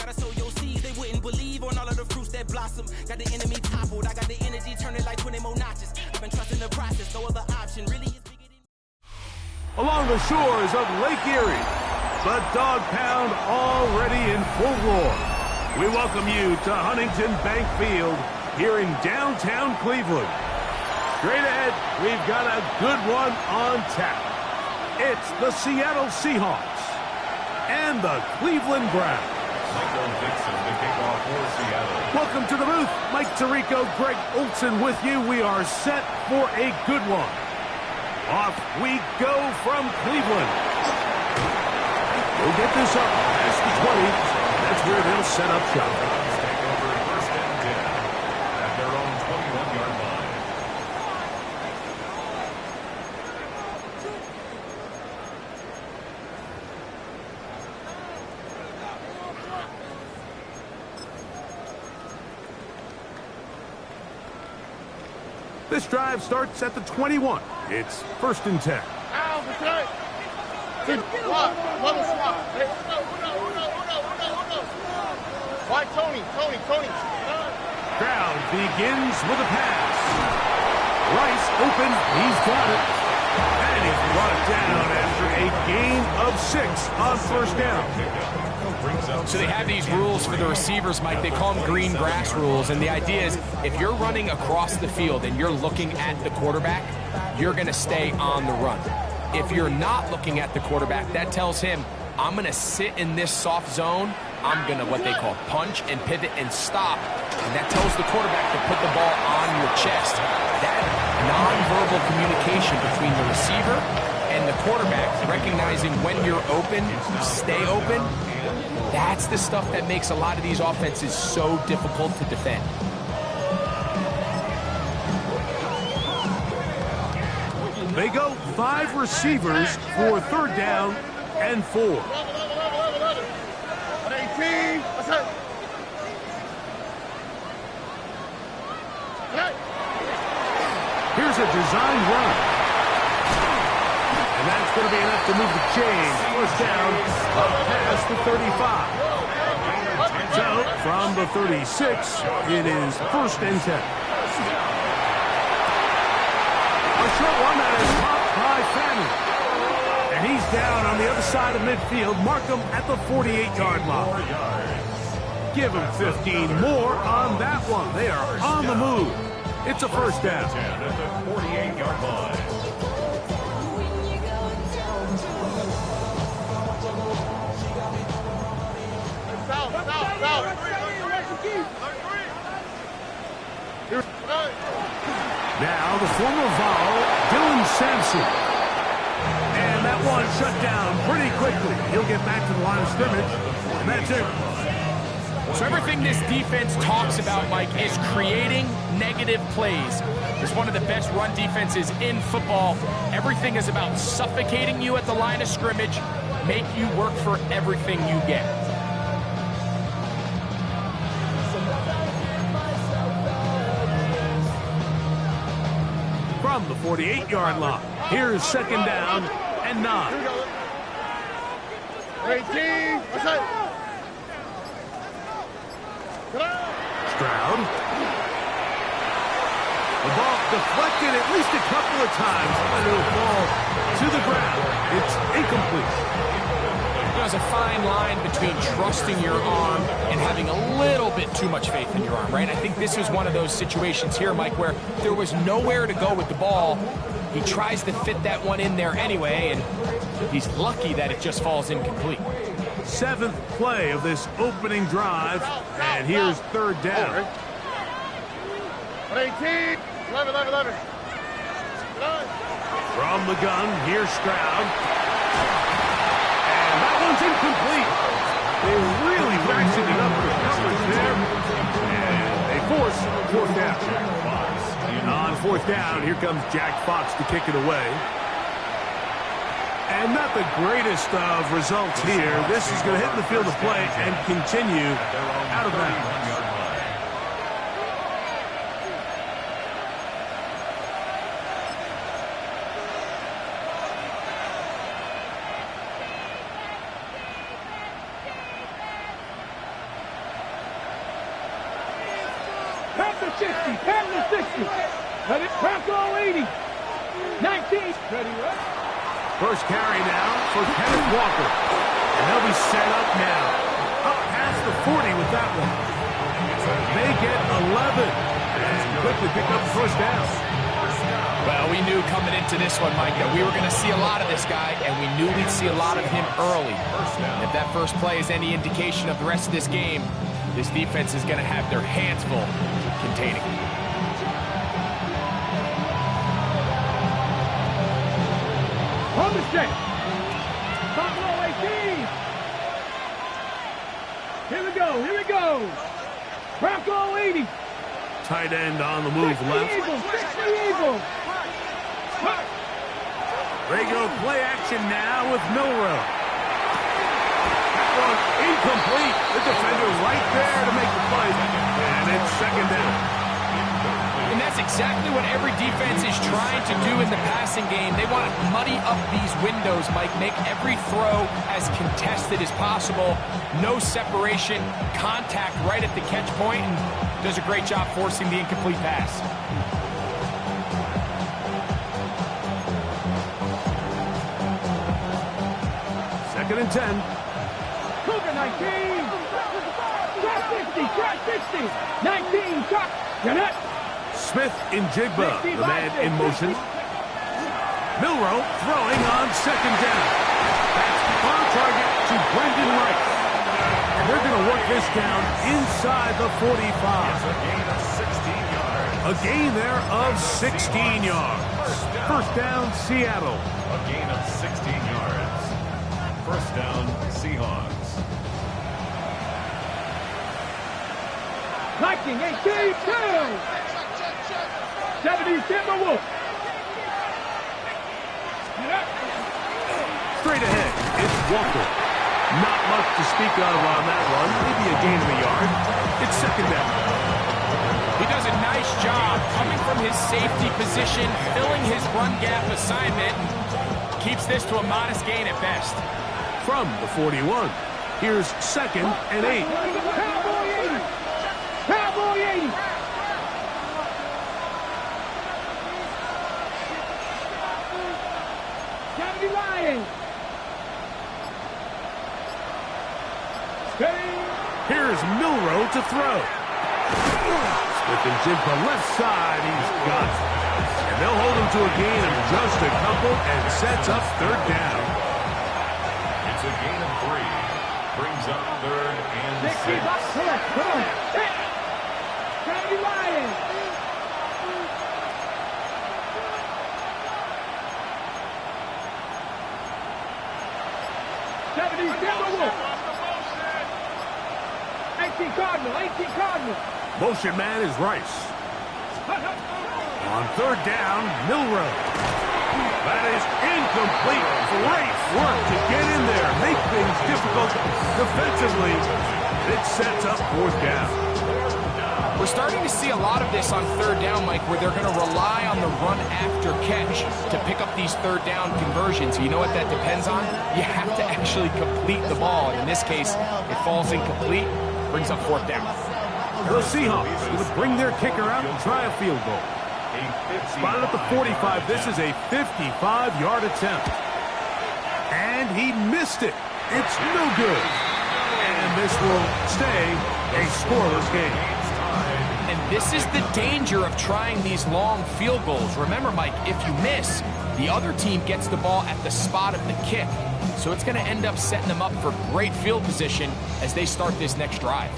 gotta sow your seeds. They wouldn't believe on all of the fruits that blossom. Got the enemy toppled. I got the energy turning like 20 more notches. I've been trusting the process. No other option really is bigger than. Along the shores of Lake Erie, the Dog Pound already in full roar. We welcome you to Huntington Bank Field here in downtown Cleveland. Straight ahead, we've got a good one on tap. It's the Seattle Seahawks and the Cleveland Browns. Welcome to the booth. Mike Tirico, Greg Olson with you. We are set for a good one. Off we go from Cleveland. We'll get this up past the 20. That's where they'll set up shop. Take over first and 10 at their own 21-yard line. This drive starts at the 21. It's first and 10. Why Tony? Crowd begins with a pass. Rice open, he's got it. And he's brought down after a gain of 6 on first down. So they have these rules for the receivers, Mike. They call them green grass rules. And the idea is if you're running across the field and you're looking at the quarterback, you're going to stay on the run. If you're not looking at the quarterback, that tells him, I'm going to sit in this soft zone. I'm going to what they call punch and pivot and stop. And that tells the quarterback to put the ball on your chest. That nonverbal communication between the receiver and the quarterback, recognizing when you're open, stay open, that's the stuff that makes a lot of these offenses so difficult to defend. They go 5 receivers for third down and 4. Here's a designed run. And that's going to be enough to move the chains. First down, up past the 35. So, from the 36, it is first and 10. A short one that is caught by Fanning. And he's down on the other side of midfield. Mark him at the 48-yard line. Give him 15 more on that one. They are on the move. It's a first down. At the 48-yard line. Now the former Vol, Dylan Sampson. And that one shut down pretty quickly. He'll get back to the line of scrimmage, and that's it. So everything this defense talks about, Mike, is creating negative plays. It's one of the best run defenses in football. Everything is about suffocating you at the line of scrimmage, make you work for everything you get. From the 48-yard line, here's second down and 9. 18. Stroud. The ball deflected at least a couple of times, but it'll fall to the ground. It's incomplete. There's a fine line between trusting your arm and having a little bit too much faith in your arm, right? I think this is one of those situations here, Mike, where there was nowhere to go with the ball. He tries to fit that one in there anyway, and he's lucky that it just falls incomplete. 7th play of this opening drive, and here's third down. 18. 11. From the gun, here's Stroud. And that one's incomplete. They really ratcheted it up with coverage there. And they force fourth down. On fourth down, here comes Jack Fox to kick it away. And not the greatest of results here. This is going to hit the field of play and continue out of bounds. 60, pass to 60. Let it crack all 80. 19. Ready, right? First carry now for Kenneth Walker. And they'll be set up now. Up past the 40 with that one. They get 11. And quickly pick up first down. Well, we knew coming into this one, Mike, that we were going to see a lot of this guy, and we knew we'd see a lot of him early. And if that first play is any indication of the rest of this game, this defense is going to have their hands full containing him. On the set. Top row 18. Here we go. Here we go. Crack all 80. Tight end on the move left. Eagle. They go play action now with Milrow. That one incomplete. The defender right there to make the play. And it's second down. And that's exactly what every defense is trying to do in the passing game. They want to muddy up these windows, Mike, make every throw as contested as possible. No separation, contact right at the catch point, and does a great job forcing the incomplete pass. Second and 10. Cougar 19. Track 60. 19. Track. Jeanette. Smith in Jigba, the man in motion. Milrow throwing on second down. That's on target to Brendan Rice. And they're going to work this down inside the 45. A gain there of 16 yards. First down, Seattle. A gain of 16 yards. First down, Seahawks. Viking 18-2. 70 Timberwolves. Straight ahead, it's Walker. Not much to speak of on that one. Maybe a gain of a yard. It's second down. He does a nice job coming from his safety position, filling his run gap assignment. Keeps this to a modest gain at best. From the 41, here's second and 8. Cowboy 80. Cowboy 80. Lions. Here's Milrow to throw. Smith and Jigba left side. He's got it. And they'll hold him to a gain of just a couple and sets up third down. It's a gain of 3. Brings up third and 6. Come on. Lions. Cardinal. Motion man is Rice. On third down, Milrow. That is incomplete. Great work to get in there. Make things difficult defensively. It sets up fourth down. We're starting to see a lot of this on third down, Mike, where they're going to rely on the run after catch to pick up these third down conversions. You know what that depends on? You have to actually complete the ball. And in this case, it falls incomplete, brings up fourth down. The Seahawks going to bring their kicker out and try a field goal. Spotted at the 45. This is a 55-yard attempt. And he missed it. It's no good. And this will stay a scoreless game. And this is the danger of trying these long field goals. Remember, Mike, if you miss, the other team gets the ball at the spot of the kick. So it's going to end up setting them up for great field position as they start this next drive.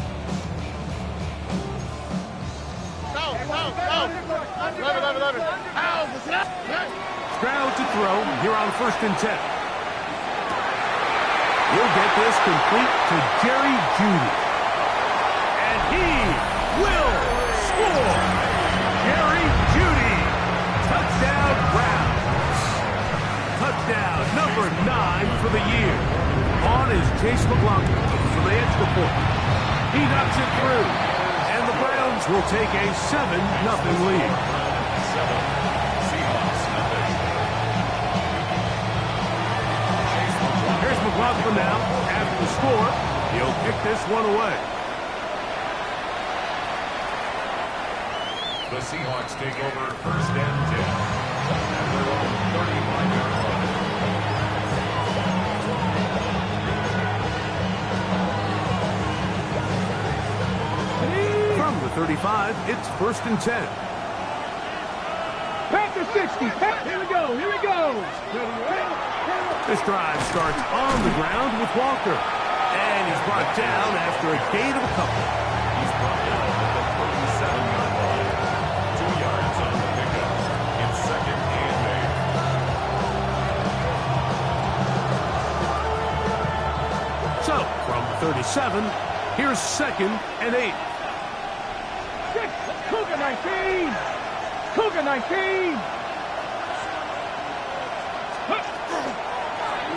Stroud to throw here on first and 10. He'll get this complete to Jerry Jeudy. And he will score. Jerry Jeudy. Touchdown Browns. Touchdown number 9 for the year. On is Chase McLaughlin from the extra point. He knocks it through. And the Browns will take a 7-0 lead. Here's McLaughlin now. After the score, he'll kick this one away. The Seahawks take over 1st and 10 at their own 35-yard line. From the 35, it's 1st and 10. Back to 60. Here we go. Here we go. This drive starts on the ground with Walker. And he's brought down after a gain of a couple. He's brought down at the 37-yard line. 2 yards on the pickup. It's 2nd and 8. So, from the 37, here's 2nd and 8. Cougar 19. Cougar 19.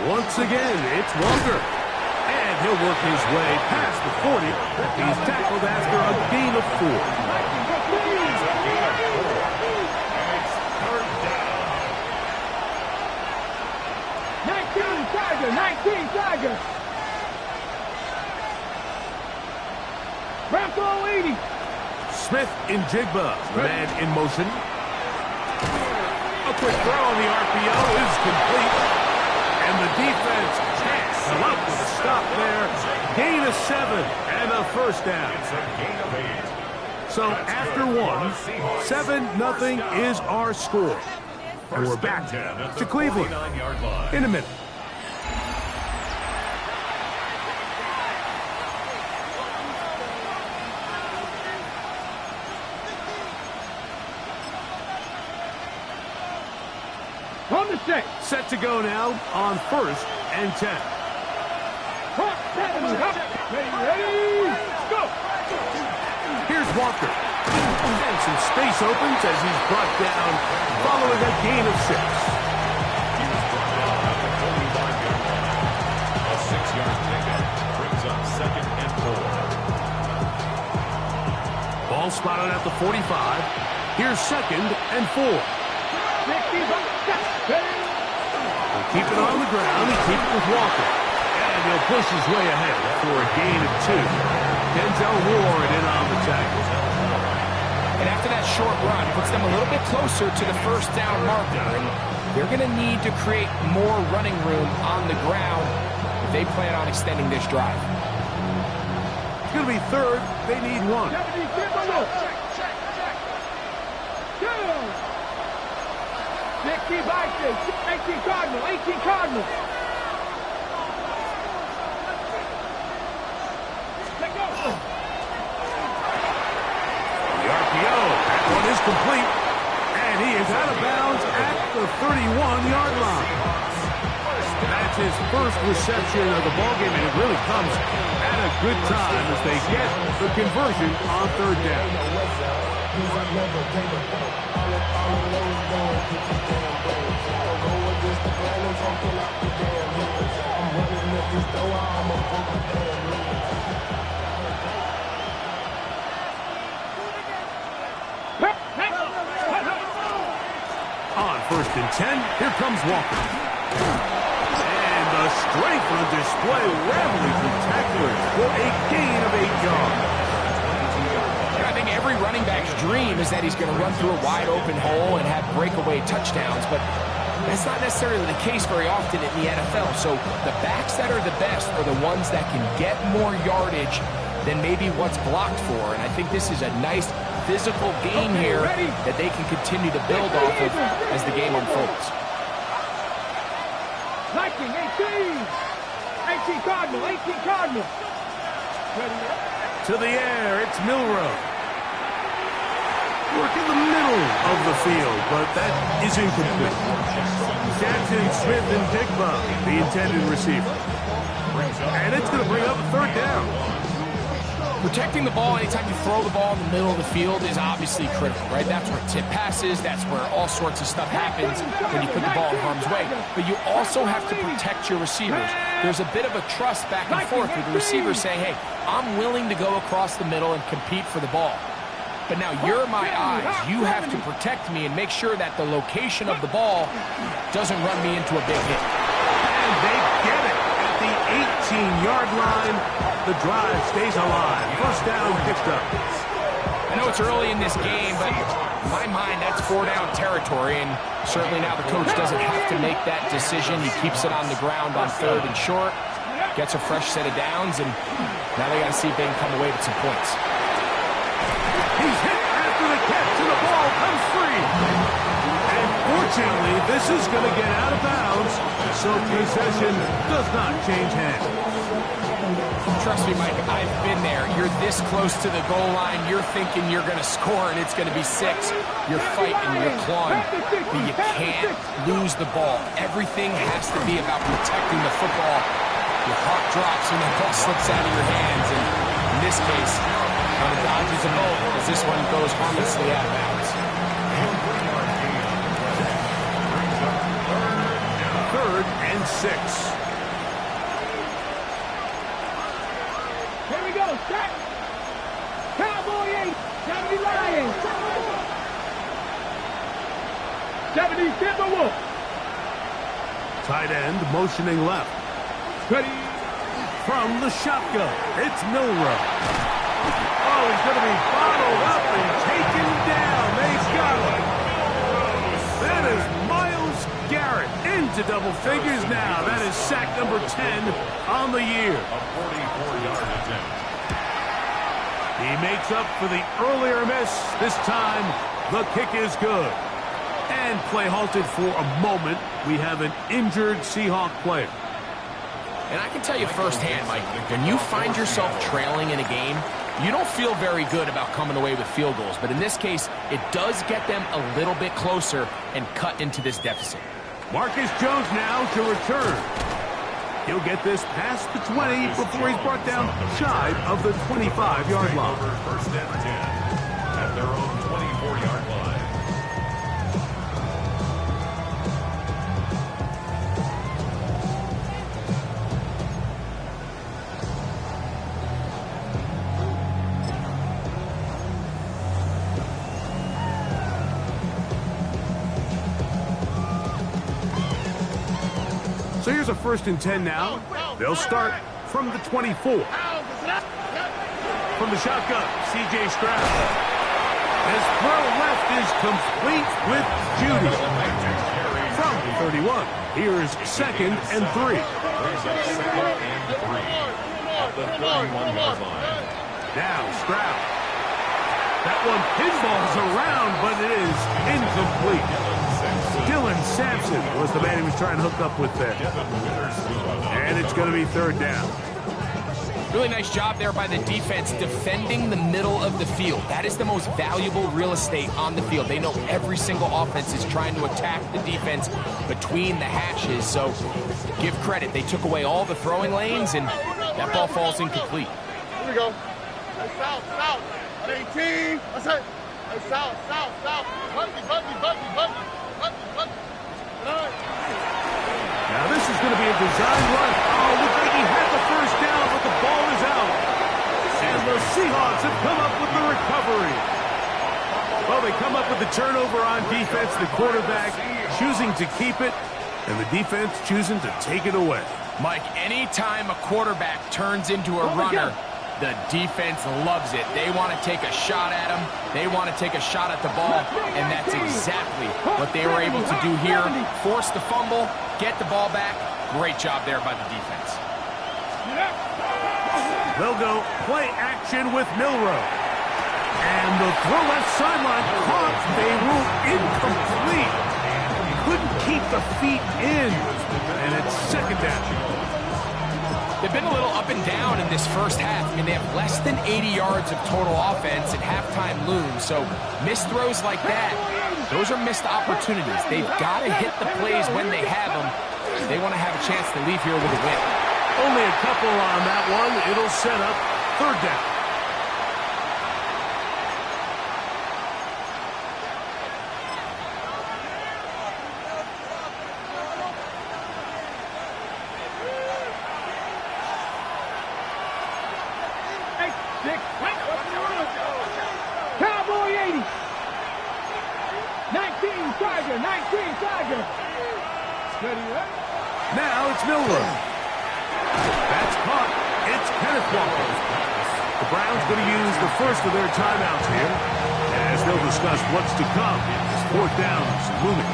Once again, it's Walker. And he'll work his way past the 40. He's tackled after a gain of 4. It's a gain of 4. And it's 3rd down. 19 Tiger. Bronco 80. Smith in Jigba. The man in motion. A quick throw on the RPO is complete. And the defense can't come up with a stop there. Gain of 7 and a 1st down. It's a gain of 8. So after 1, 7-0 is our score. And we're back to Cleveland in a minute. On the set. Set to go now on 1st and 10. Ready, go. Here's Walker. And some space opens as he's brought down following a gain of 6. He was brought down at the 45-yard line. A 6-yard pickup brings up 2nd and 4. Ball spotted at the 45. Here's 2nd and 4. He'll keep it on the ground. He'll keep it with Walker. And he'll push his way ahead for a gain of 2. Denzel Ward in on the tackle. And after that short run, puts them a little bit closer to the 1st down marker. And they're going to need to create more running room on the ground if they plan on extending this drive. It's going to be 3rd. They need 1. Keep 18 Cardinal. 18 Cardinal. Let go. The RPO. That one is complete. And he is out of bounds at the 31-yard line. That's his first reception of the ballgame, and it really comes at a good time as they get the conversion on 3rd down. On 1st and 10, here comes Walker. And the strength on display, rattling through tacklers for a gain of 8 yards. I think every running back's dream is that he's going to run through a wide open hole and have breakaway touchdowns, but that's not necessarily the case very often in the NFL. So the backs that are the best are the ones that can get more yardage than maybe what's blocked for. And I think this is a nice physical game here that they can continue to build off of as the game unfolds. 19, 18 Cardinal, 18 Cardinal. To the air, it's Milrow. Work in the middle of the field, but that is incomplete. Jackson, Smith, and Jigba, the intended receiver. And it's going to bring up a 3rd down. Protecting the ball anytime you throw the ball in the middle of the field is obviously critical, right? That's where tip passes, that's where all sorts of stuff happens when you put the ball in harm's way. But you also have to protect your receivers. There's a bit of a trust back and forth with the receivers saying, hey, I'm willing to go across the middle and compete for the ball. But now you're my eyes. You have to protect me and make sure that the location of the ball doesn't run me into a big hit. And they get it at the 18-yard line. The drive stays alive. 1st down picked up. And I know it's early in this game, but in my mind, that's 4-down territory, and certainly now the coach doesn't have to make that decision. He keeps it on the ground on 3rd and short, gets a fresh set of downs, and now they got to see if they can come away with some points. He's hit after the catch, and the ball comes free. And fortunately, this is going to get out of bounds, so possession does not change hands. Trust me, Mike, I've been there. You're this close to the goal line. You're thinking you're going to score, and it's going to be 6. You're fighting, you're clawing, but you can't lose the ball. Everything has to be about protecting the football. Your heart drops when the ball slips out of your hands, and in this case, kind of dodges a bullet as this one goes harmlessly out of bounds. 3rd and 6. Here we go, set. Cowboy 8, 70 Lions. 70 Timberwolves. Tight end motioning left. Ready. From the shotgun, it's Milrow. Oh, he's going to be bottled up and taken down. They've got him. That is Myles Garrett into double figures now. That is sack number 10 on the year. A 44-yard attempt. He makes up for the earlier miss. This time, the kick is good. And play halted for a moment. We have an injured Seahawk player. And I can tell you firsthand, Mike, when you find yourself trailing in a game, you don't feel very good about coming away with field goals. But in this case, it does get them a little bit closer and cut into this deficit. Marcus Jones now to return. He'll get this past the 20 before he's brought down shy of the 25-yard line. 1st and 10 at their own 24-yard line. So here's a 1st and 10 now. They'll start from the 24. From the shotgun, C.J. Stroud. His throw left is complete with Judy. From the 31, here's 2nd and 3. Brings up 2nd and 3 at the 31-yard line. Now Stroud. That one pinballs around, but it is incomplete. Dylan Sampson was the man he was trying to hook up with there. And it's going to be 3rd down. Really nice job there by the defense defending the middle of the field. That is the most valuable real estate on the field. They know every single offense is trying to attack the defense between the hashes. So give credit. They took away all the throwing lanes, and that ball falls incomplete. Here we go. Hey, south. 18. That's it. Hey, south. Buggy. Now this is going to be a design run. Oh, looks like he had the 1st down, but the ball is out. And the Seahawks have come up with the recovery. Well, they come up with the turnover on defense. The quarterback choosing to keep it, and the defense choosing to take it away. Mike, anytime a quarterback turns into a runner, the defense loves it. They want to take a shot at him. They want to take a shot at the ball, and that's exactly what they were able to do here. Force the fumble, get the ball back. Great job there by the defense. They'll go play action with Milrow. And the throw left sideline caught. They rule incomplete. Couldn't keep the feet in. And it's 2nd down. They've been a little up and down in this first half. I mean, they have less than 80 yards of total offense and halftime looms. So missed throws like that, those are missed opportunities. They've got to hit the plays when they have them. They want to have a chance to leave here with a win. Only a couple on that one. It'll set up 3rd down. Cowboy 80. 19 Tiger. Ready, right? Now it's Milrow. That's caught. It's Kenneth Walker. The Browns going to use the first of their timeouts here as they'll discuss what's to come. Fourth downs looming.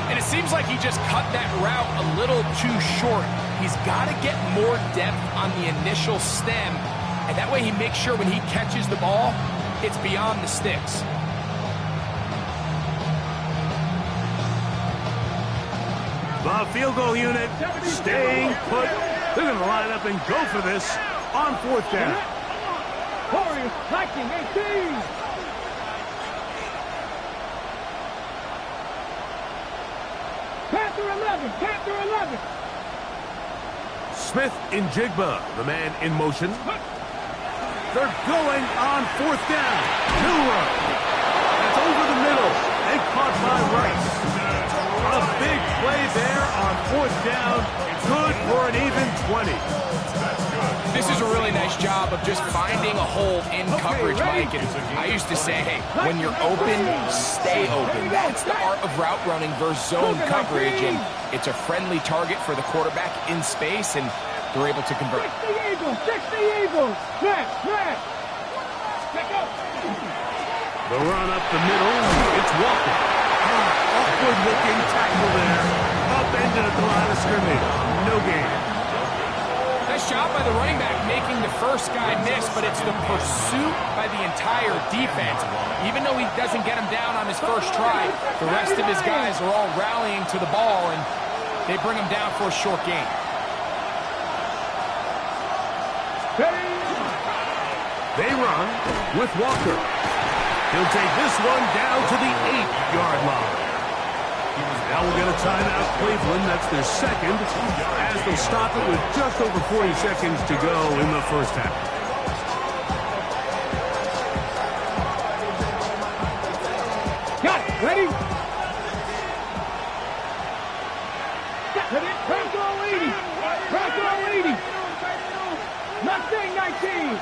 And it seems like he just cut that route a little too short. He's got to get more depth on the initial stem, and that way he makes sure when he catches the ball, it's beyond the sticks. The field goal unit staying put. They're going to line up and go for this on fourth down. Warriors, 19-18. Panther 11, Panther 11. Smith in Jigba, the man in motion. They're going on fourth down. Milroe. That's over the middle and caught by Rice. A big play there on fourth down. Good for an even 20. This is a really nice job of just finding a hole in coverage, Mike. And I used to say, hey, when you're open, stay open. That's the art of route running versus zone coverage. And it's a friendly target for the quarterback in space, and they're able to convert. 60 Eagles, 60 Eagles. Smash, smash. Check out. The run up the middle. It's Walker. Awkward looking tackle there. Upended at the line of scrimmage. No gain. Nice job by the running back making the first guy miss, but it's the pursuit by the entire defense. Even though he doesn't get him down on his first try, the rest of his guys are all rallying to the ball, and they bring him down for a short gain. They run with Walker. He'll take this one down to the 8-yard line. Now we'll get a timeout, Cleveland. That's their second, as they'll stop it with just over 40 seconds to go in the first half. Got it. Ready? Ready? Bronco 80. Bronco 80. Mustang 19.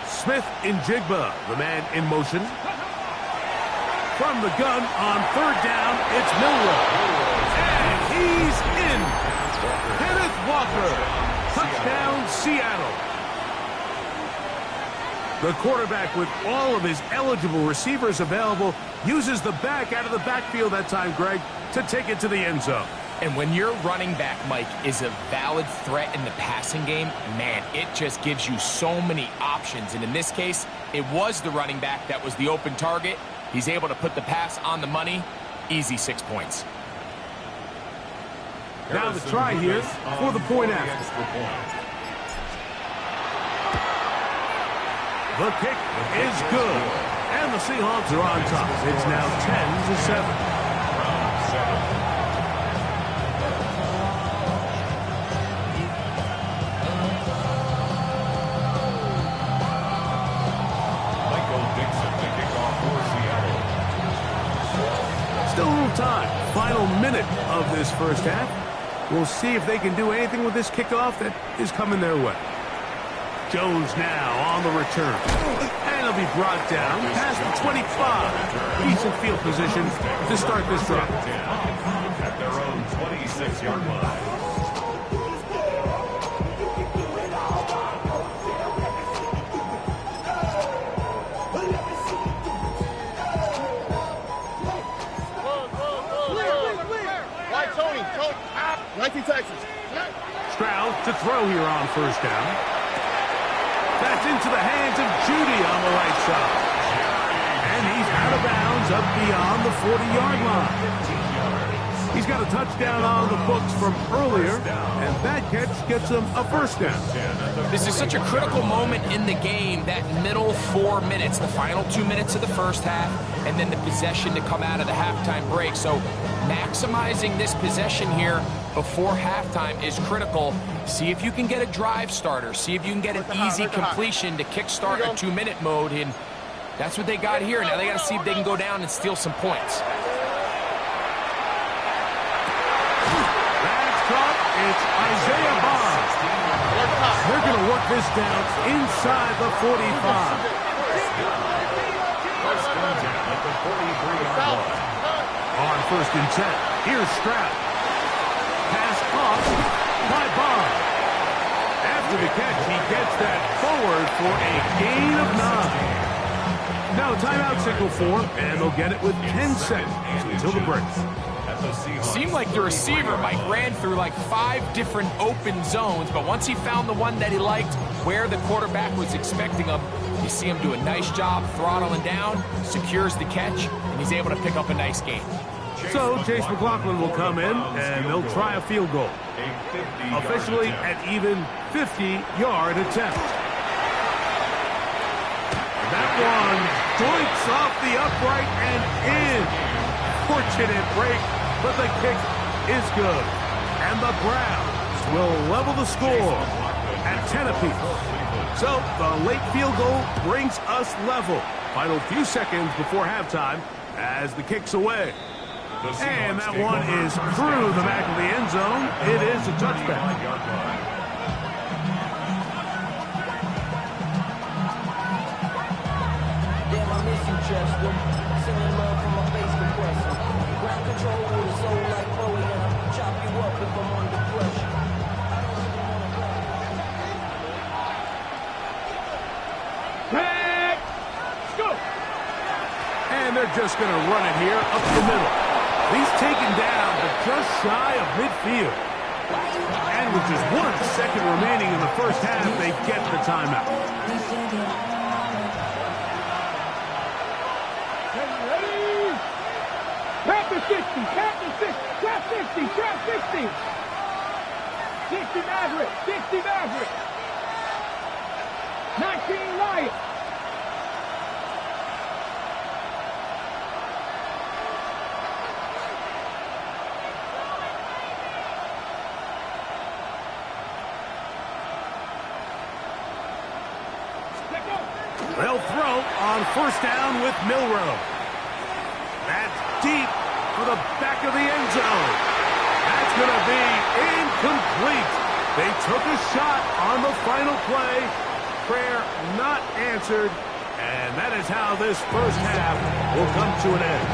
Smith in Jigba, the man in motion. From the gun on third down, it's Milroe. And he's in. Kenneth Walker. Touchdown, Seattle. The quarterback, with all of his eligible receivers available, uses the back out of the backfield that time, Greg, to take it to the end zone. And when your running back, Mike, is a valid threat in the passing game, man, it just gives you so many options. And in this case, it was the running back that was the open target. He's able to put the pass on the money. Easy 6 points. Now the try here for the point after. The kick is good. And the Seahawks are on top. It's now 10-7. Still a little time. Final minute of this first half. We'll see if they can do anything with this kickoff that is coming their way. Jones now on the return. And he'll be brought down past the 25. Decent field position to start this drive. At their own 26-yard line. Texas. Stroud to throw here on first down. That's into the hands of Judy on the right side. And he's out of bounds up beyond the 40-yard line. He's got a touchdown on the books from earlier, and that catch gets him a first down. This is such a critical moment in the game, that middle 4 minutes, the final 2 minutes of the first half, and then the possession to come out of the halftime break. So maximizing this possession here before halftime is critical. See if you can get a drive starter. See if you can get an easy completion to kickstart a 2-minute mode, and that's what they got here. Now they got to see if they can go down and steal some points. It's Isaiah Bond. They're going to work this down inside the 45. On first and 10, here's Stroud. Pass off by Bond. that forward for a gain of 9. Now a timeout signal for, and they'll get it with 10 seconds until the break. Seemed like the receiver, Mike, ran through like 5 different open zones, but once he found the one that he liked, where the quarterback was expecting him, you see him do a nice job throttling down, secures the catch, and he's able to pick up a nice gain. So Chase McLaughlin will come in, and they'll try a field goal. Officially an even 50-yard attempt. That one joints off the upright and in. Fortunate break, but the kick is good. And the Browns will level the score at 10 apiece. So the late field goal brings us level. Final few seconds before halftime as the kick's away. And that one is through the back of the end zone. It is a touchback. Damn, I miss you, Chester. Sending love from my face compressor. Ground control with a soul like Bowie, and I'll chop you up if I'm under pressure. Back. Go. And they're just going to run it here up the middle. He's taken down, but just shy of midfield. And with just 1 second remaining in the first half, they get the timeout. Ready? Tap to 60, tap to 60, trap 60, trap 60. 60 Maverick, 60 Maverick. 19 Lion. They'll throw on first down with Milrow. That's deep for the back of the end zone. That's going to be incomplete. They took a shot on the final play. Prayer not answered. And that is how this first half will come to an end.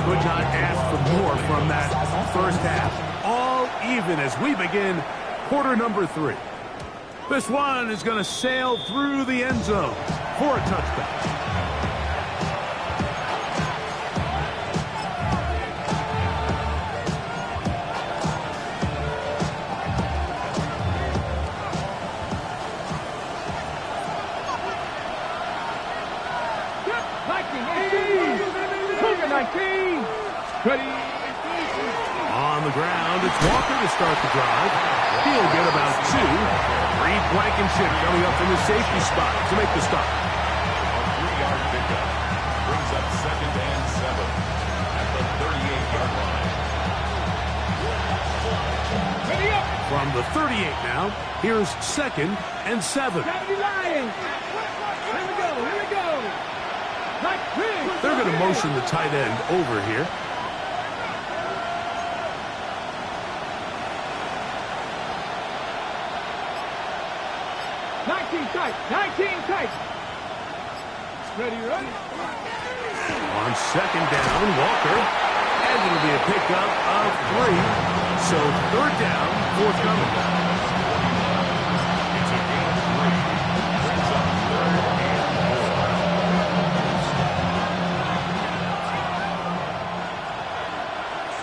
Could not ask for more from that first half. All even as we begin quarter number 3. This one is going to sail through the end zone for a touchdown. Ready? On the ground, it's Walker to start the drive. He'll get about 2. Reed Blankenship coming up from the safety spot to make the stop. A 3-yard pickup brings up 2nd and 7 at the 38-yard line. Ready up. From the 38 now, here's 2nd and 7. Saturday Lions. Here we go, here we go. Like this. They're going to motion the tight end over here. 19 tight, 19 tight. Ready, ready. On 2nd down, Walker. And it'll be a pickup of 3. So 3rd down, forthcoming. It's a gain of 3. Brings up 3rd and 4.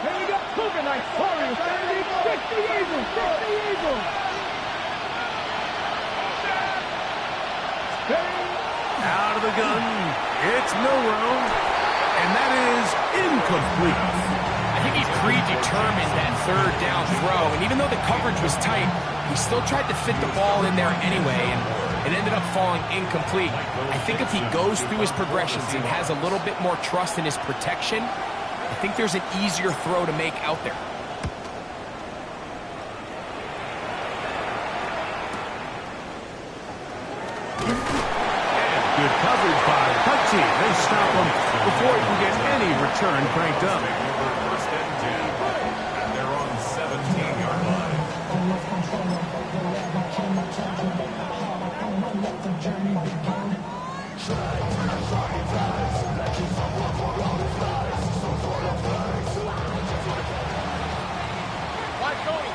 Here we go. Cougar night. Warriors. 60 Eagles. 60 Eagles. Out of the gun, it's Milrow, and that is incomplete. I think he predetermined that 3rd down throw, and even though the coverage was tight, he still tried to fit the ball in there anyway, and it ended up falling incomplete. I think if he goes through his progressions and has a little bit more trust in his protection, I think there's an easier throw to make out there. Good coverage by the punt team. They stop him before he can get any return cranked up. 1st and 10, and they're on the 17-yard line. Tony.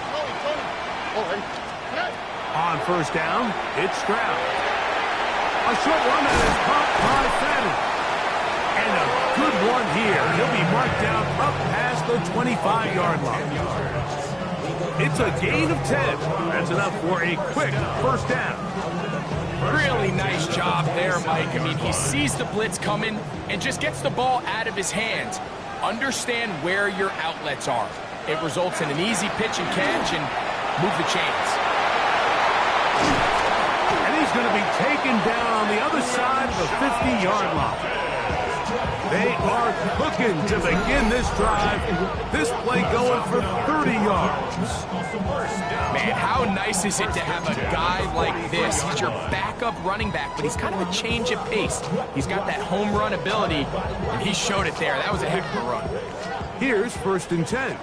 On first down, it's Stroud. A short run that is caught by Fadden. And a good one here. He'll be marked down up past the 25-yard line. It's a gain of 10. That's enough for a quick first down. Really nice job there, Mike. I mean, he sees the blitz coming and just gets the ball out of his hands. Understand where your outlets are. It results in an easy pitch and catch and move the chains. And he's going to be taken down on the other side of the 50-yard line. They are cooking to begin this drive. This play going for 30 yards. Man, how nice is it to have a guy like this? He's your backup running back, but he's kind of a change of pace. He's got that home run ability, and he showed it there. That was a heck of a run. Here's first and 10.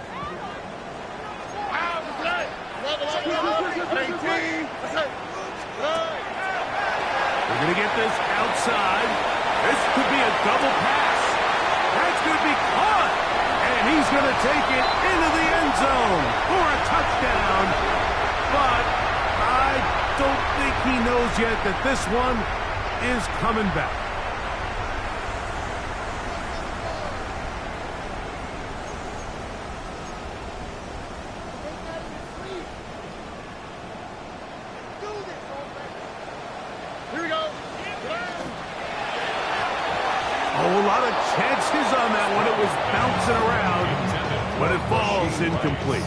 They're going to get this outside. This could be a double pass. That's going to be caught. And he's going to take it into the end zone for a touchdown. But I don't think he knows yet that this one is coming back. A lot of chances on that one. It was bouncing around, but it falls incomplete.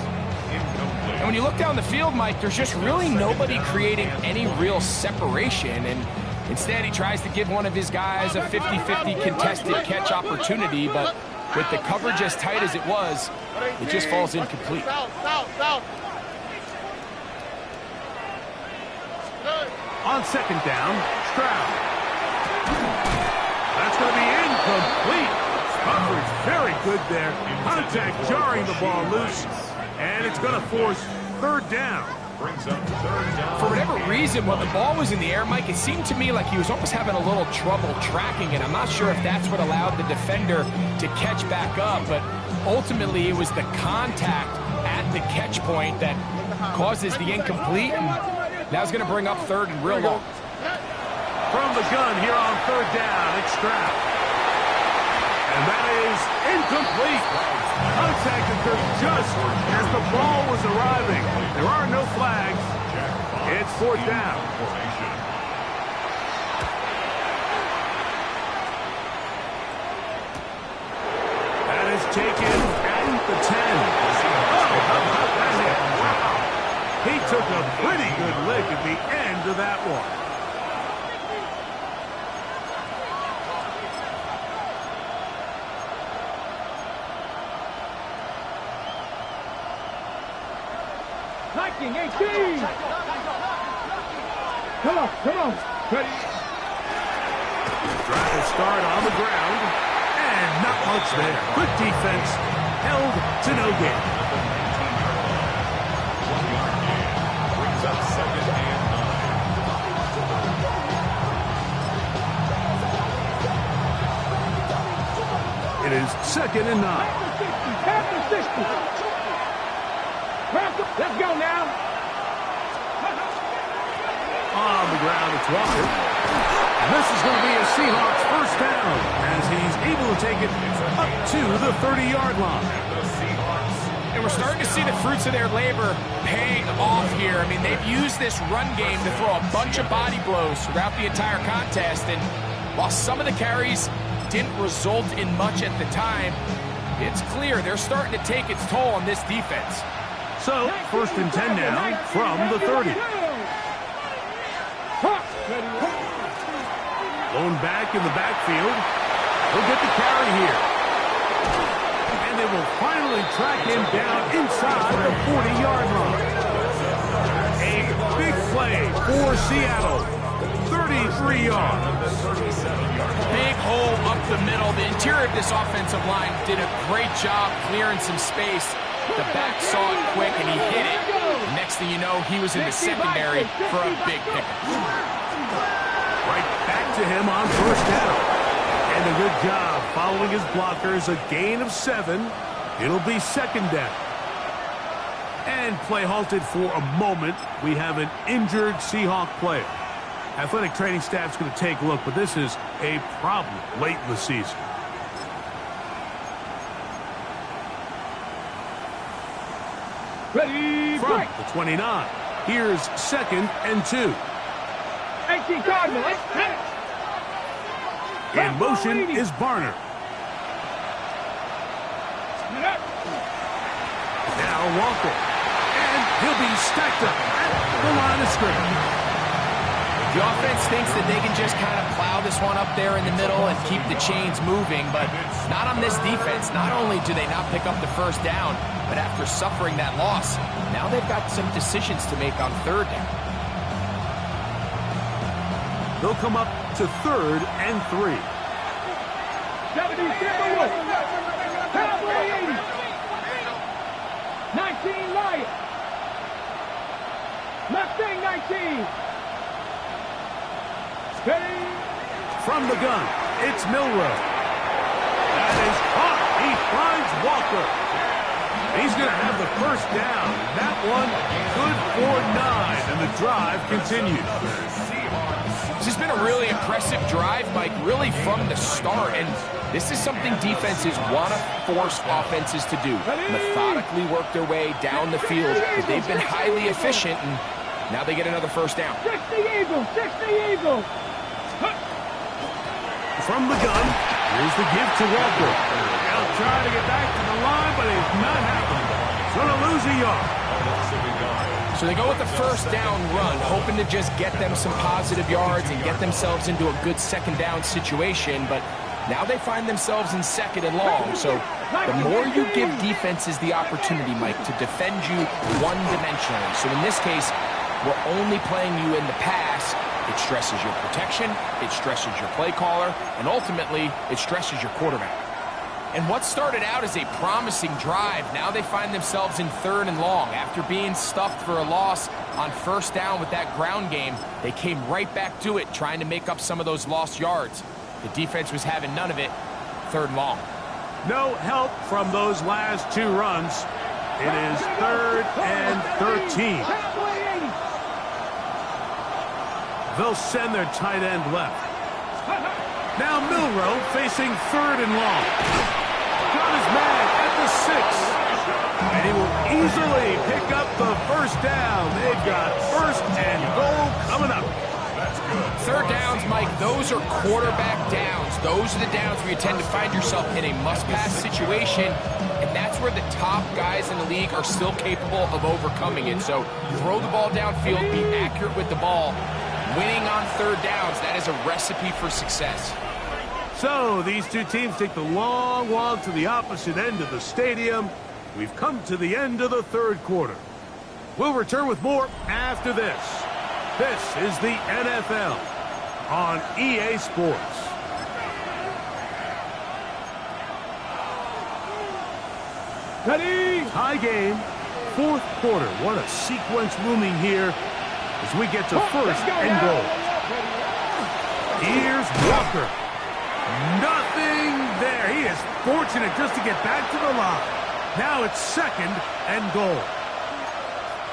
And when you look down the field, Mike, there's just really nobody creating any real separation. And instead, he tries to give one of his guys a 50-50 contested catch opportunity. But with the coverage as tight as it was, it just falls incomplete. On second down, Stroud. That's going to be incomplete. Coverage very good there. Contact jarring the ball loose. And it's going to force third down. For whatever reason, when the ball was in the air, Mike, it seemed to me like he was almost having a little trouble tracking it. I'm not sure if that's what allowed the defender to catch back up, but ultimately it was the contact at the catch point that causes the incomplete. And now it's going to bring up third and real long. From the gun here on third down, it's Stroud. And that is incomplete. Contact occurred just as the ball was arriving. There are no flags. It's fourth down. That is taken at the 10. Oh, how about that hit? Wow. He took a pretty good lick at the end of that one. Viking 18. Come on. Ready. Trying to start on the ground. And not much there. Good defense. Held to no gain. Brings up second and 9. It is second and 9. Half the 60. Let's go now. On the ground, it's Walker. And this is going to be a Seahawks first down as he's able to take it up to the 30-yard line. And we're starting to see the fruits of their labor paying off here. I mean, they've used this run game to throw a bunch of body blows throughout the entire contest. And while some of the carries didn't result in much at the time, it's clear they're starting to take its toll on this defense. So, first and 10 now from the 30. Going back in the backfield. He'll get the carry here. And they will finally track him down inside the 40-yard line. A big play for Seattle. 33 yards. Big hole up the middle. The interior of this offensive line did a great job clearing some space. The back saw it quick, and he hit it. Next thing you know, he was in the secondary for a big pickup. Right back to him on first down. And a good job following his blockers. A gain of 7. It'll be second down. And play halted for a moment. We have an injured Seahawk player. Athletic training staff's going to take a look, but this is a problem late in the season. Ready, From break. the 29, here's 2nd and 2. 18 Cardinals. In motion is Barner. Now Walker. And he'll be stacked up at the line of scrimmage. The offense thinks that they can just kind of plow this one up there in the middle and keep the chains moving, but not on this defense. Not only do they not pick up the first down, but after suffering that loss, now they've got some decisions to make on 3rd down. They'll come up to 3rd and 3. 70 Timberwolves. Cowboy 80. 19 Lions. Mustang 19. Ready. From the gun, it's Milrow. That is caught. He finds Walker. He's going to have the first down. That one good for 9, and the drive continues. This has been a really impressive drive, Mike, really from the start. And this is something defenses want to force offenses to do. Methodically work their way down the field. But they've been highly efficient, and now they get another first down. 60 Eagles. 60 Eagles. From the gun, here's the give to Walker. He'll try to get back to the line, but it's not happening. Going to lose a yard. So they go with the first down run, hoping to just get them some positive yards and get themselves into a good 2nd down situation, but now they find themselves in 2nd and long. So the more you give defenses the opportunity, Mike, to defend you one-dimensionally. So in this case, we're only playing you in the pass. It stresses your protection, it stresses your play caller, and ultimately, it stresses your quarterback. And what started out as a promising drive, now they find themselves in 3rd and long. After being stuffed for a loss on 1st down with that ground game, they came right back to it, trying to make up some of those lost yards. The defense was having none of it. 3rd and long. No help from those last 2 runs. It is 3rd and 13. They'll send their tight end left. Now Milrow facing 3rd and long. Got his man at the 6. And he will easily pick up the first down. They've got 1st and goal coming up. 3rd downs, Mike, those are quarterback downs. Those are the downs where you tend to find yourself in a must-pass situation, and that's where the top guys in the league are still capable of overcoming it. So throw the ball downfield, be accurate with the ball. Winning on 3rd downs, that is a recipe for success. So these two teams take the long walk to the opposite end of the stadium. We've come to the end of the 3rd quarter. We'll return with more after this. This is the NFL on EA Sports. Ready. Tie game, 4th quarter. What a sequence looming here as we get to 1st and goal. Here's Walker. Nothing there. He is fortunate just to get back to the line. Now it's 2nd and goal.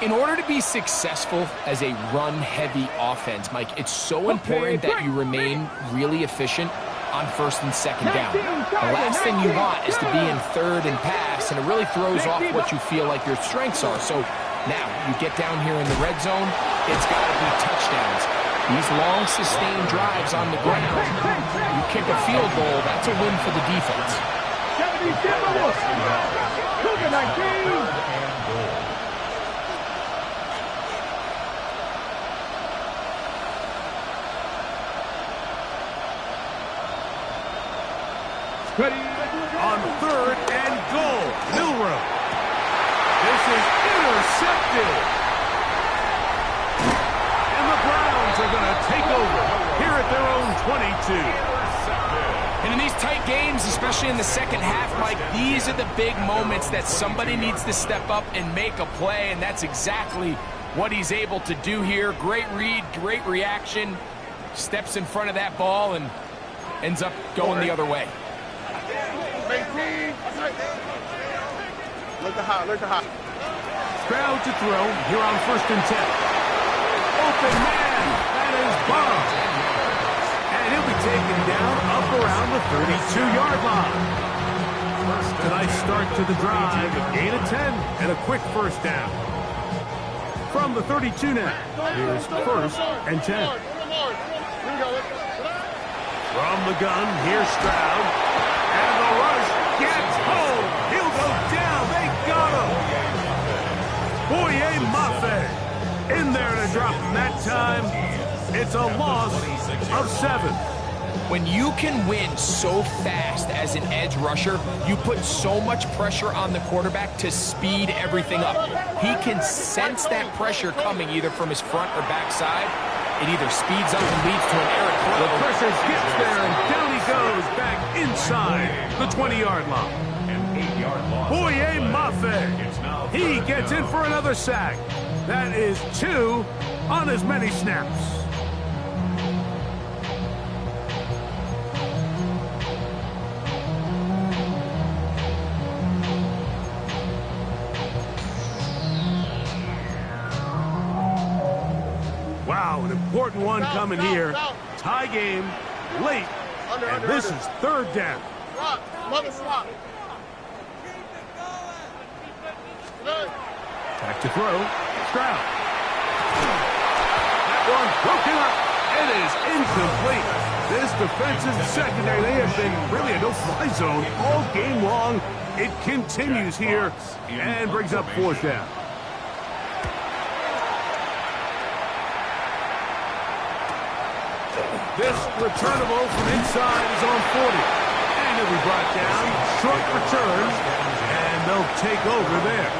In order to be successful as a run-heavy offense, Mike, it's so important that you remain really efficient on 1st and 2nd down. The last thing you want is to be in 3rd and pass, and it really throws off what you feel like your strengths are. So now you get down here in the red zone, it's got to be touchdowns. These long, sustained drives on the ground, you kick a field goal, that's a win for the defense. 70 Timberwolves. Cougar 19. Ready. On 3rd and goal, Milrow. This is intercepted. And the Browns are going to take over here at their own 22. And in these tight games, especially in the 2nd half, Mike, these are the big moments that somebody needs to step up and make a play, and that's exactly what he's able to do here. Great read, great reaction, steps in front of that ball and ends up going the other way. 18. Look at hot. Stroud to throw here on 1st and 10. Open man. That is Bob. And he'll be taken down up around the 32-yard line. Tonight's start to the drive, a gain of 10 and a quick first down. From the 32 now, here's 1st and 10. From the gun, here's Stroud. And the rush gets home. He'll go down. They got him. Boye Mafe in there to drop him that time. It's a loss of 7. When you can win so fast as an edge rusher, you put so much pressure on the quarterback to speed everything up. He can sense that pressure coming either from his front or back side. It either speeds up and leads to an error throw. The pressure gets there, and down he goes back inside the 20-yard line. Boye Mafe, he gets in for another sack. That is 2 on as many snaps. Wow, an important one coming here. Tie game, late, and this is 3rd down. Back to throw, Stroud. That one broken up. It is incomplete. This defensive secondary, they have been really a no-fly zone all game long. It continues here and brings up 4th down. This returnable from inside is on 40. And it'll be brought down. Short return. And they'll take over there.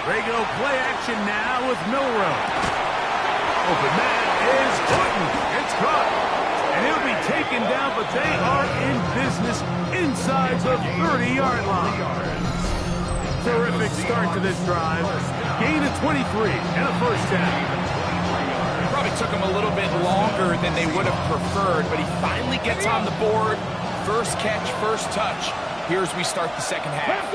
Regular play action now with Milrow. Open man is Horton. It's caught. And he'll be taken down, but they are in business inside the 30-yard line. Terrific start to this drive. Gain of 23 and a first down. Probably took him a little bit longer than they would have preferred, but he finally gets on the board. First catch, first touch. Here as we start the second half.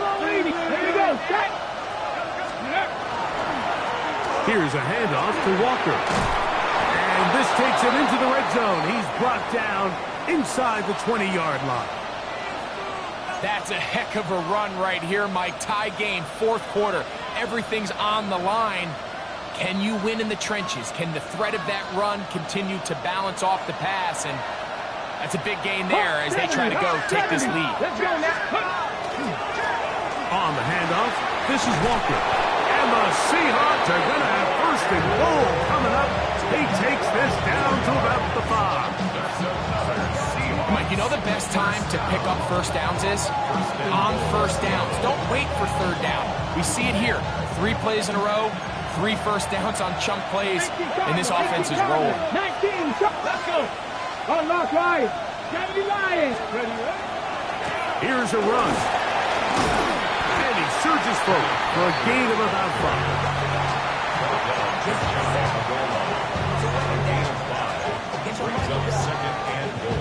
Here's a handoff to Walker. And this takes him into the red zone. He's brought down inside the 20-yard line. That's a heck of a run right here, Mike. Tie game, 4th quarter. Everything's on the line. Can you win in the trenches? Can the threat of that run continue to balance off the pass? And that's a big gain there as they try to go take this lead. Let's go now. On the handoff, this is Walker. And the Seahawks are going to have 1st and goal coming up. He takes this down to about the 5. Mike, you know the best time to pick up first downs is? On first downs. Don't wait for 3rd down. We see it here. 3 plays in a row, 3 first downs on chunk plays, and this offense is rolling. 19, let's go. Unlock line. Kennedy Lions. Here's a run. And he surges forward for a gain of about 5. Brings up 2nd and goal.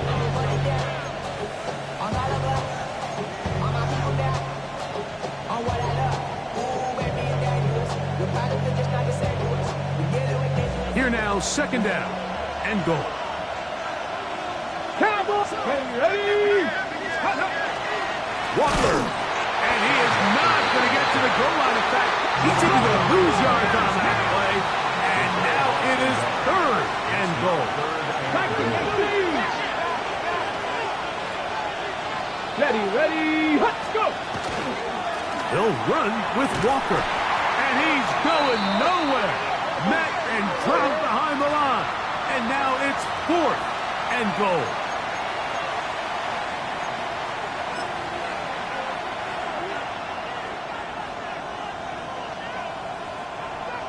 Here now, 2nd down and goal. Cowboys. Ready. Walker. And he is not going to get to the goal line. In fact, he's going to lose yards on that play. And now it is 3rd and goal. Ready, let's go! They'll run with Walker. And he's going nowhere. Met and dropped behind the line. And now it's 4th and goal.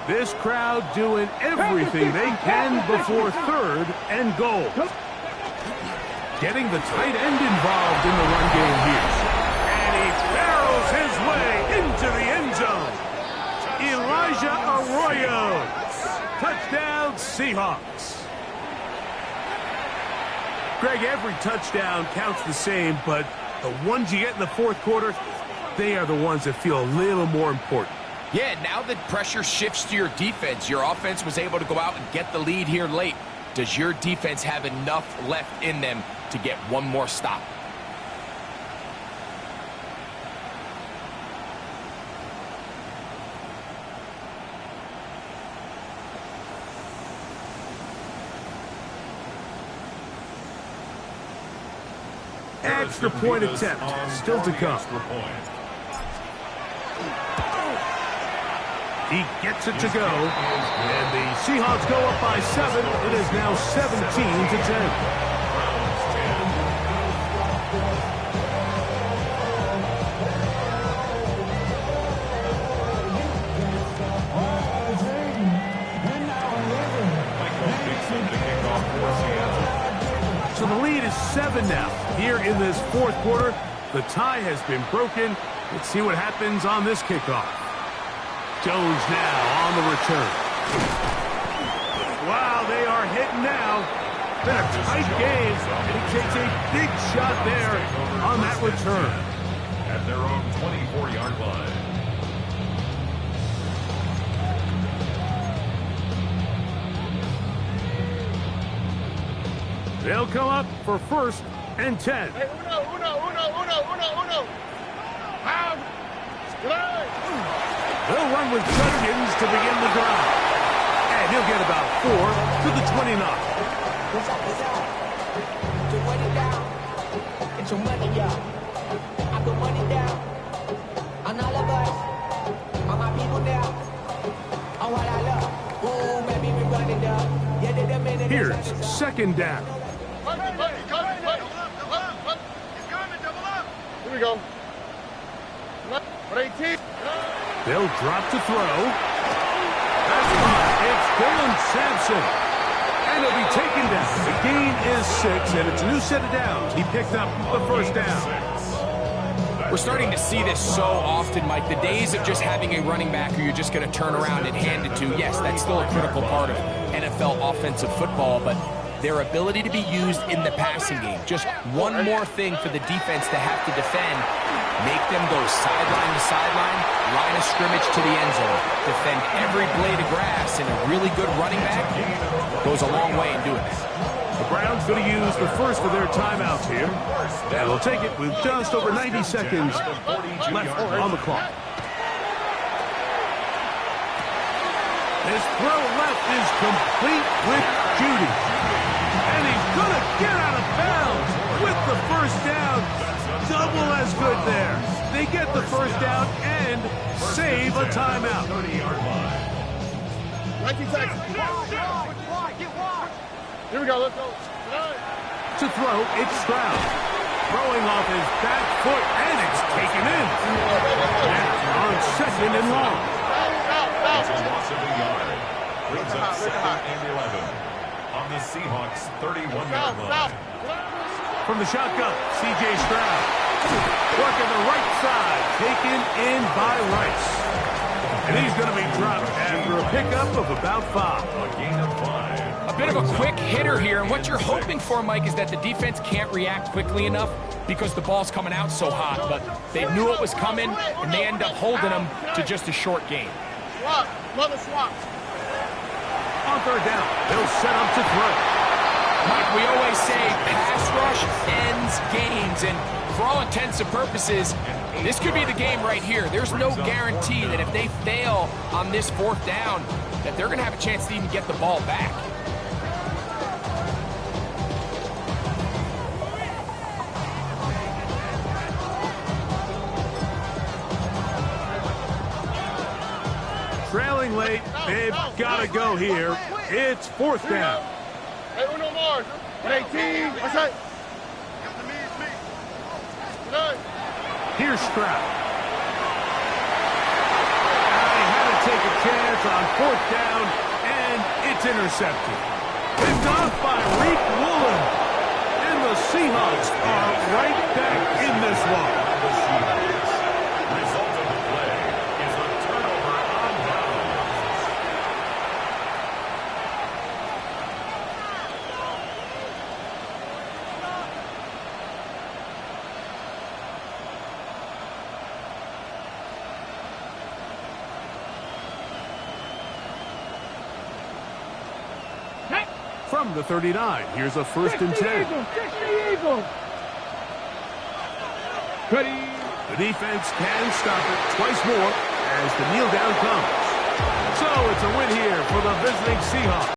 This crowd doing everything they can before 3rd and goal. Getting the tight end involved in the run game here. And he barrels his way into the end zone. Elijah Arroyo Seahawks. Greg, every touchdown counts the same, but the ones you get in the fourth quarter, they are the ones that feel a little more important. Yeah, now that pressure shifts to your defense, your offense was able to go out and get the lead here late. Does your defense have enough left in them to get one more stop? Extra point attempt still to come. He gets it to go, and the Seahawks go up by 7. It is now 17-10. So the lead is 7 now. Here in this fourth quarter, the tie has been broken. Let's see what happens on this kickoff. Jones now on the return. Wow, they are hitting now. Been a tight game, and he takes a big shot there on that return. At their own 24-yard line. They'll come up for 1st and 10. Hey, uno. Pound. They'll run with Judkins to begin the drive. And he'll get about 4 to the 29. Get your money up. I put money down on all of us, on my people now, on what I love. Ooh, maybe we run it up. Yeah, they're the minute. Here's 2nd down. Here we go. 18. They'll drop to throw. It's Dylan Sampson. And he'll be taken down. The gain is 6, and it's a new set of downs. He picked up the 1st down. We're starting to see this so often, Mike. The days of just having a running back who you're just going to turn around and hand it to, yes, that's still a critical part of NFL offensive football, but their ability to be used in the passing game. Just one more thing for the defense to have to defend. Make them go sideline to sideline, line of scrimmage to the end zone. Defend every blade of grass, and a really good running back goes a long way in doing that. The Browns going to use the first of their timeouts here. And they'll take it with just over 90 seconds left on the clock. His throw left is complete with Judy. And he's going to get out of bounds with the 1st down. Double as good there. They get the 1st down and save a timeout. 19 seconds. Here we go. Let's go. To throw, it's Stroud. Throwing off his back foot, and it's taken in. Now on 2nd and long. It's a loss of a yard. Brings up 2nd and 11 on the Seahawks 31-yard line. From the shotgun, C.J. Stroud. Working the right side, taken in by Rice. And he's going to be dropped after a pickup of about 5. A gain of 5. A bit of a quick hitter here, and what you're hoping for, Mike, is that the defense can't react quickly enough because the ball's coming out so hot, but they knew it was coming, and they end up holding them to just a short gain. Swap. Mother swap. On 3rd down, they'll set up to throw. Mike, we always say pass rush ends games, and for all intents and purposes, this could be the game right here. There's no guarantee that if they fail on this 4th down, that they're going to have a chance to even get the ball back. Trailing late, they've got to go here. It's 4th down. Hey, uno more. 18. What's that? Here's Stroud. They had to take a chance on 4th down, and it's intercepted. Picked off by Reek Woolen. And the Seahawks are right back in this one. Result of the play is a turnover on downs. from the 39. Here's a 1st and 10. Eagles, 60 Eagles. Ready. The defense can stop it twice more as the kneel down comes. So it's a win here for the visiting Seahawks.